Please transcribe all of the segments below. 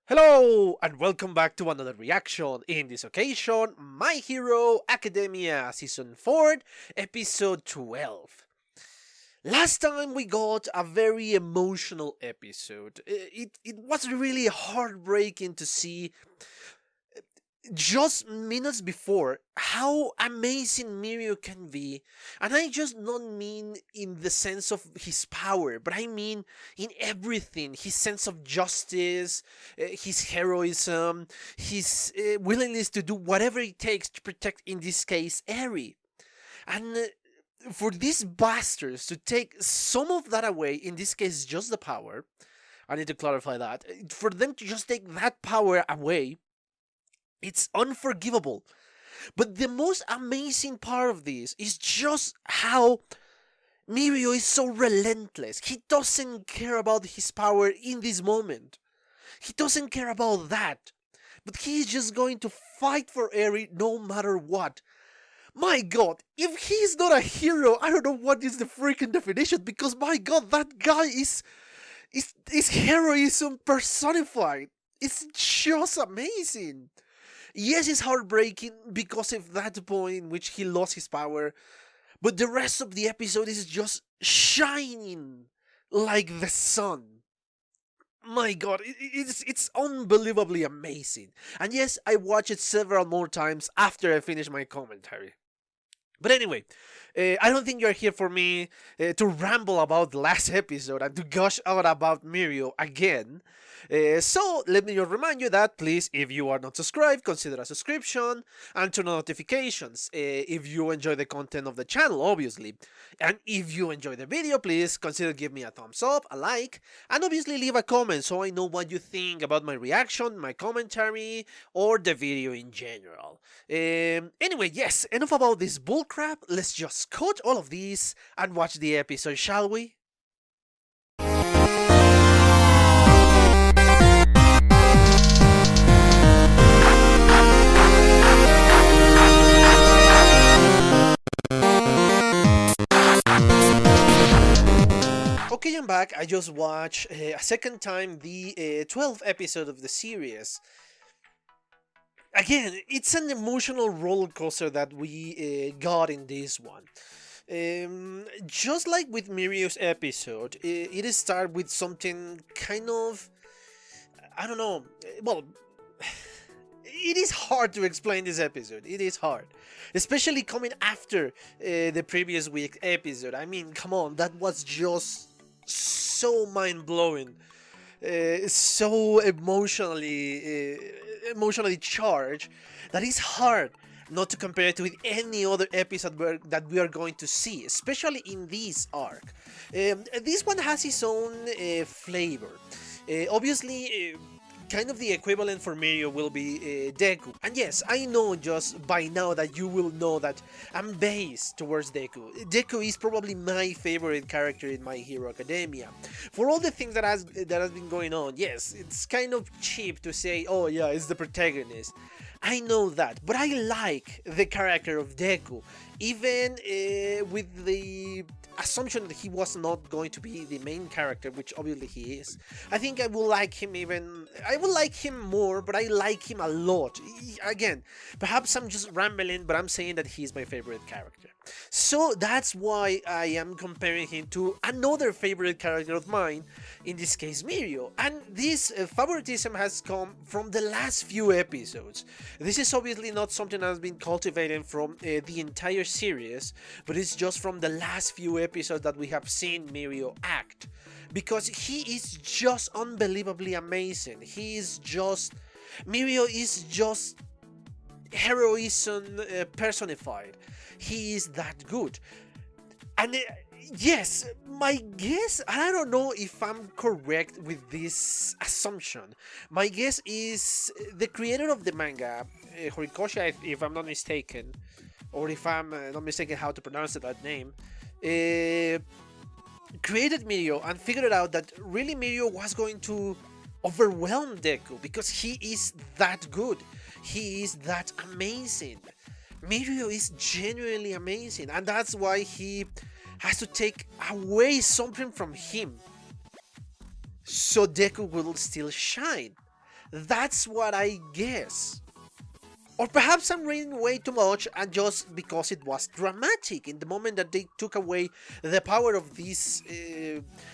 Hello and welcome back to another reaction. In this occasion, My Hero Academia Season 4, Episode 12. Last time we got a very emotional episode. It was really heartbreaking to see just minutes before how amazing Mirio can be. And I just don't mean in the sense of his power, but I mean in everything. His sense of justice, his heroism, his willingness to do whatever it takes to protect, in this case, Eri. And for these bastards to take some of that away, in this case just the power, I need to clarify that, for them to just take that power away, it's unforgivable. But the most amazing part of this is just how Mirio is so relentless. He doesn't care about his power in this moment. He doesn't care about that. But he's just going to fight for Eri no matter what. My god, if he's not a hero, I don't know what is the freaking definition, because my god, that guy is heroism personified. It's just amazing. Yes, it's heartbreaking because of that point in which he lost his power, but the rest of the episode is just shining like the sun. My god, it's unbelievably amazing. And yes, I watched it several more times after I finished my commentary. But anyway, I don't think you're here for me to ramble about the last episode and to gush out about Mirio again. So let me just remind you that please, if you are not subscribed, consider a subscription and turn on notifications if you enjoy the content of the channel, obviously. And if you enjoy the video, please consider give me a thumbs up, a like, and obviously leave a comment so I know what you think about my reaction, my commentary, or the video in general. Anyway, yes, enough about this bullcrap. Let's just cut all of these and watch the episode, shall we? Okay, I'm back. I just watched a second time the 12th episode of the series. Again, it's an emotional roller coaster that we got in this one. Just like with Mirio's episode, it started with something kind of, I don't know, well, it is hard to explain this episode. It is hard, especially coming after the previous week episode. I mean, come on, that was just so mind-blowing, so emotionally charged, that it's hard not to compare it with any other episode that we are going to see, especially in this arc. This one has its own flavor. Obviously, kind of the equivalent for Mirio will be Deku. And yes, I know just by now that you will know that I'm biased towards Deku. Deku is probably my favorite character in My Hero Academia. For all the things that has been going on, yes, it's kind of cheap to say, oh yeah, it's the protagonist. I know that, but I like the character of Deku, even with the assumption that he was not going to be the main character, which obviously he is. I think I will like him I will like him more, but I like him a lot. Again, perhaps I'm just rambling, but I'm saying that he's my favorite character. So that's why I am comparing him to another favorite character of mine, in this case Mirio. And this favoritism has come from the last few episodes. This is obviously not something that has been cultivated from the entire series, but it's just from the last few episodes that we have seen Mirio act. Because he is just unbelievably amazing. Mirio is just heroism personified. He is that good. And yes, my guess, and I don't know if I'm correct with this assumption, my guess is the creator of the manga, Horikoshi, if I'm not mistaken, or if I'm not mistaken how to pronounce that name, created Mirio and figured out that really Mirio was going to overwhelm Deku because he is that good. He is that amazing. Mirio is genuinely amazing, and that's why he has to take away something from him so Deku will still shine. That's what I guess. Or perhaps I'm reading way too much and just because it was dramatic in the moment that they took away the power of this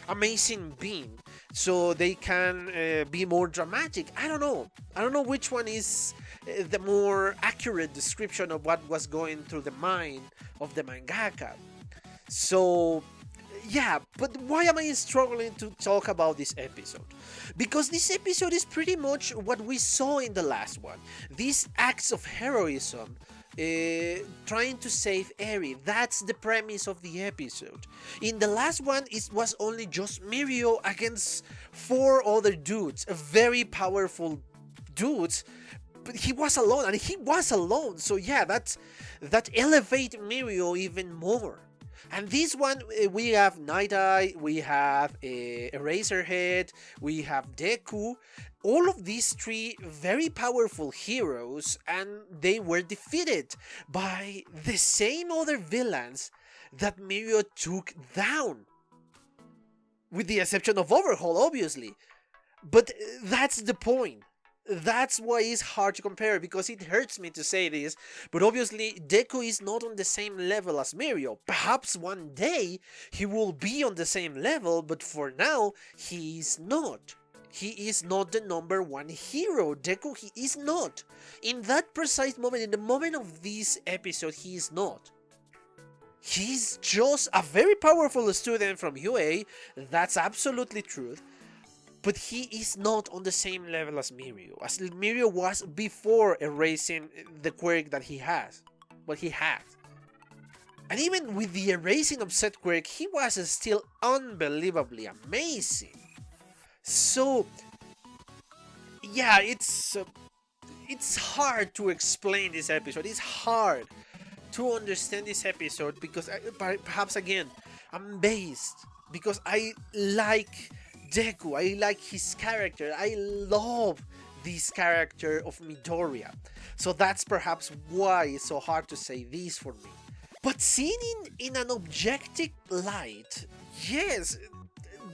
amazing being so they can be more dramatic. I don't know. I don't know which one is the more accurate description of what was going through the mind of the mangaka. So yeah, but why am I struggling to talk about this episode? Because this episode is pretty much what we saw in the last one. These acts of heroism, trying to save Eri. That's the premise of the episode. In the last one, it was only just Mirio against 4 other dudes, very powerful dudes. But he was alone, and he was alone. So yeah, that elevates Mirio even more. And this one, we have Night Eye, we have Eraserhead, we have Deku. All of these 3 very powerful heroes, and they were defeated by the same other villains that Mirio took down. With the exception of Overhaul, obviously. But that's the point. That's why it's hard to compare, because it hurts me to say this, but obviously Deku is not on the same level as Mirio. Perhaps one day he will be on the same level, but for now he is not. He is not the number 1 hero. Deku, he is not. In that precise moment, in the moment of this episode, he is not. He's just a very powerful student from UA, that's absolutely true. But he is not on the same level as Mirio. As Mirio was before erasing the quirk that he has. What he had. And even with the erasing of said quirk, he was still unbelievably amazing. So, yeah, it's hard to explain this episode. It's hard to understand this episode because perhaps again, I'm based because I like Deku, I like his character, I love this character of Midoriya. So that's perhaps why it's so hard to say this for me. But seen in an objective light, yes,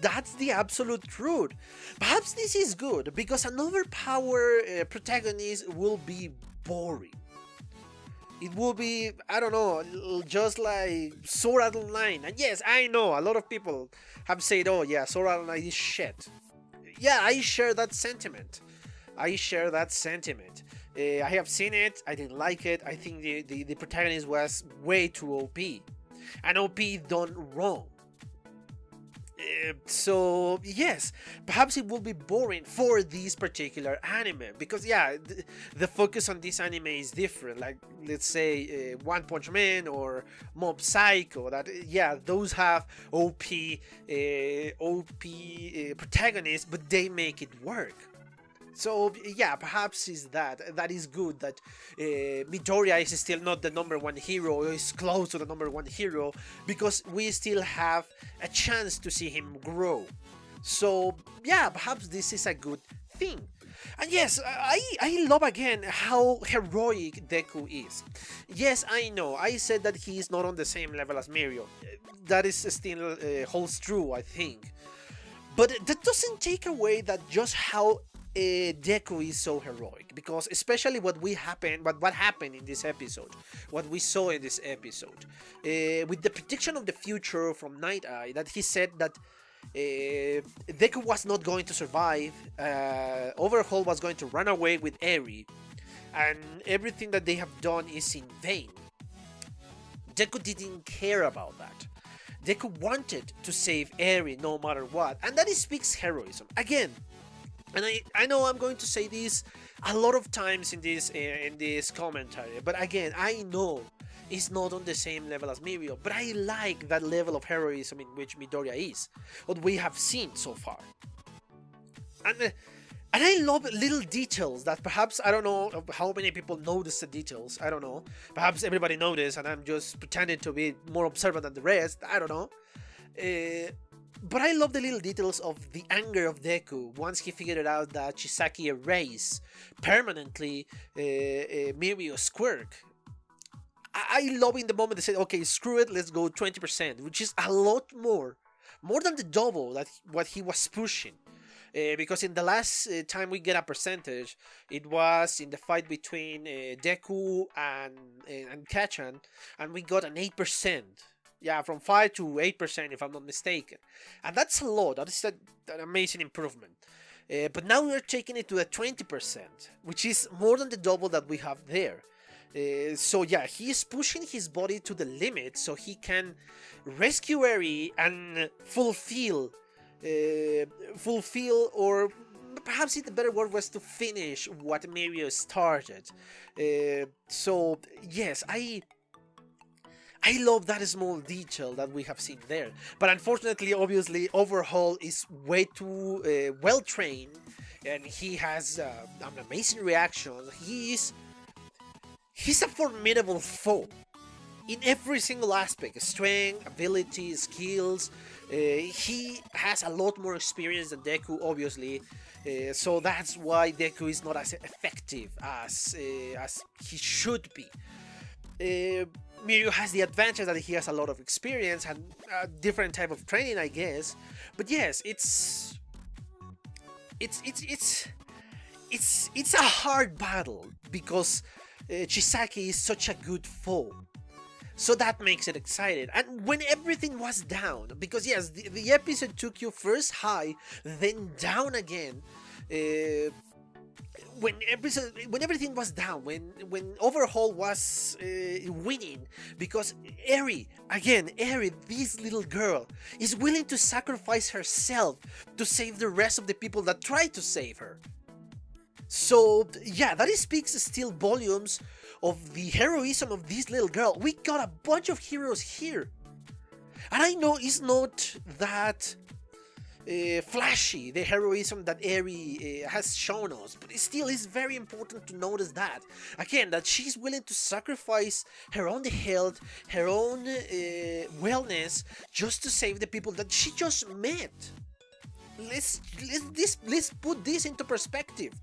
that's the absolute truth. Perhaps this is good, because an overpowered protagonist will be boring. It will be, I don't know, just like Sword Art Online. And yes, I know, a lot of people have said, oh yeah, Sword Art Online is shit. Yeah, I share that sentiment. I have seen it, I didn't like it, I think the protagonist was way too OP. And OP done wrong. So yes, perhaps it will be boring for this particular anime, because yeah, the focus on this anime is different. Like, let's say One Punch Man or Mob Psycho, that yeah, those have OP protagonists, but they make it work. So yeah, perhaps is that is good that Midoriya is still not the number 1 hero, or is close to the number 1 hero, because we still have a chance to see him grow. So yeah, perhaps this is a good thing. And yes, I love again how heroic Deku is. Yes, I know, I said that he is not on the same level as Mirio. That is still holds true, I think. But that doesn't take away that just how Deku is so heroic, because especially what happened in this episode, what we saw in this episode, with the prediction of the future from Night Eye, that he said that Deku was not going to survive, Overhaul was going to run away with Eri, and everything that they have done is in vain. Deku didn't care about that. Deku wanted to save Eri no matter what, and that speaks heroism. Again, and I know I'm going to say this a lot of times in this commentary, but again, I know it's not on the same level as Mirio, but I like that level of heroism in which Midoriya is, what we have seen so far. And I love little details that perhaps, I don't know how many people notice the details, I don't know. Perhaps everybody noticed and I'm just pretending to be more observant than the rest, I don't know. But I love the little details of the anger of Deku once he figured out that Chisaki erased permanently Mirio's quirk. I love in the moment they said, okay, screw it, let's go 20%, which is a lot more than the double that what he was pushing. Because in the last time we get a percentage, it was in the fight between Deku and Kachan, and we got an 8%. Yeah, from 5 to 8%, if I'm not mistaken. And that's a lot. That is an amazing improvement. But now we're taking it to a 20%, which is more than the double that we have there. So yeah, he is pushing his body to the limit so he can rescue Eri and fulfill, or perhaps the better word was to finish what Mirio started. So yes, I love that small detail that we have seen there. But unfortunately, obviously, Overhaul is way too well trained, and he has an amazing reaction. He's a formidable foe in every single aspect: strength, ability, skills. He has a lot more experience than Deku, obviously. So that's why Deku is not as effective as he should be. Mirio has the advantage that he has a lot of experience and a different type of training, I guess. But yes, it's a hard battle because Chisaki is such a good foe. So that makes it exciting. And when everything was down, because yes, the episode took you first high, then down again. When everything was down, when Overhaul was winning, because Eri, this little girl, is willing to sacrifice herself to save the rest of the people that tried to save her. So yeah, that speaks still volumes of the heroism of this little girl. We got a bunch of heroes here, and I know it's not that flashy, the heroism that Eri has shown us, but it still is very important to notice that again, that she's willing to sacrifice her own health, her own wellness, just to save the people that she just met. Let's put this into perspective.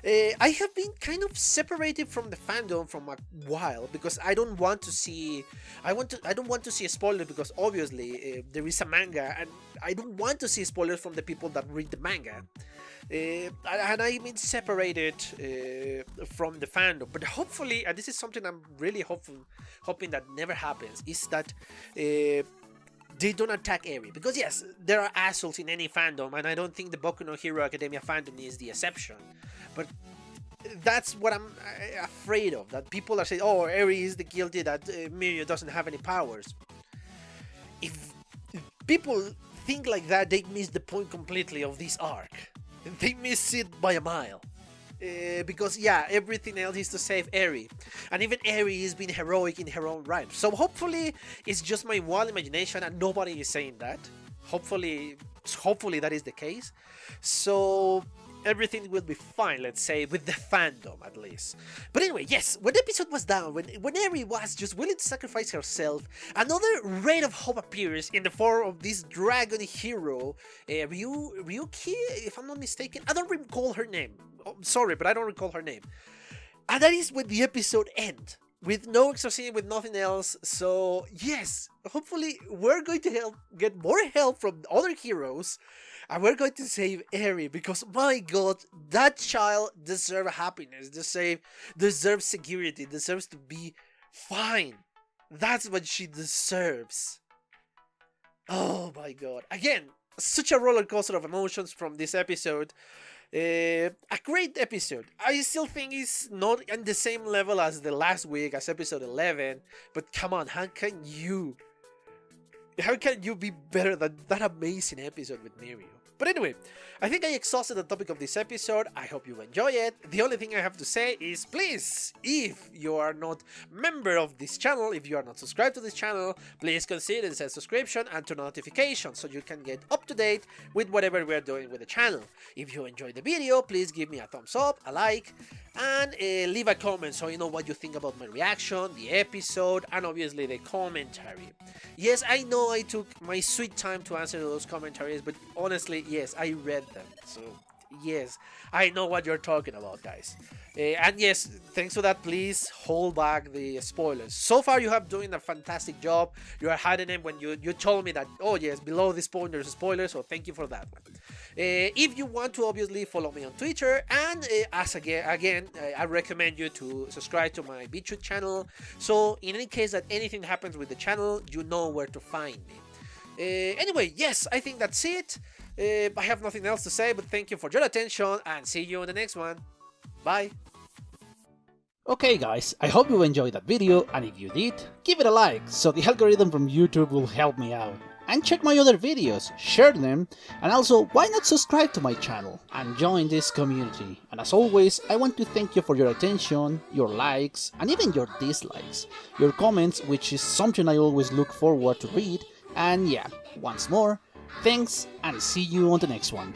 I have been kind of separated from the fandom from a while because I don't want to see a spoiler, because obviously there is a manga and I don't want to see spoilers from the people that read the manga. And I've been separated from the fandom, but hopefully, and this is something I'm really hoping that never happens, is that they don't attack Eri, because yes, there are assholes in any fandom, and I don't think the Boku no Hero Academia fandom is the exception. But that's what I'm afraid of, that people are saying, oh, Eri is the guilty, that Mirio doesn't have any powers. If people think like that, they miss the point completely of this arc. They miss it by a mile. Because yeah, everything else is to save Eri, and even Eri is being heroic in her own right. So hopefully it's just my wild imagination and nobody is saying that. Hopefully that is the case. So everything will be fine, let's say, with the fandom at least. But anyway, yes, when the episode was down, when Eri was just willing to sacrifice herself, another ray of hope appears in the form of this dragon hero, Ryuki, if I'm not mistaken. I don't recall her name. I'm sorry, but I don't recall her name. And that is when the episode ends, with no exorcism, with nothing else. So yes, hopefully we're going to get more help from other heroes, and we're going to save Eri, because my god, that child deserves happiness, deserves security, deserves to be fine. That's what she deserves. Oh my god. Again, such a roller coaster of emotions from this episode. A great episode. I still think it's not on the same level as the last week, as episode 11, but come on, how can you be better than that amazing episode with Mirio? But anyway, I think I exhausted the topic of this episode. I hope you enjoy it. The only thing I have to say is, please, if you are not member of this channel, if you are not subscribed to this channel, please consider the subscription and turn on notifications so you can get up to date with whatever we are doing with the channel. If you enjoyed the video, please give me a thumbs up, a like, and leave a comment so you know what you think about my reaction, the episode, and obviously the commentary. Yes, I know I took my sweet time to answer those commentaries, but honestly, yes, I read them, so Yes, I know what you're talking about, guys. And yes, thanks for that. Please hold back the spoilers. So far, you have doing a fantastic job. You are hiding them when you told me that. Oh yes, below the spoilers. So thank you for that one. If you want to, obviously follow me on Twitter, and I recommend you to subscribe to my BitChute channel. So in any case that anything happens with the channel, you know where to find me. Anyway, yes, I think that's it. I have nothing else to say, but thank you for your attention, and see you in the next one. Bye. Okay guys, I hope you enjoyed that video, and if you did, give it a like, so the algorithm from YouTube will help me out. And check my other videos, share them, and also why not subscribe to my channel and join this community. And as always, I want to thank you for your attention, your likes, and even your dislikes, your comments, which is something I always look forward to read. And yeah, once more, thanks, and see you on the next one.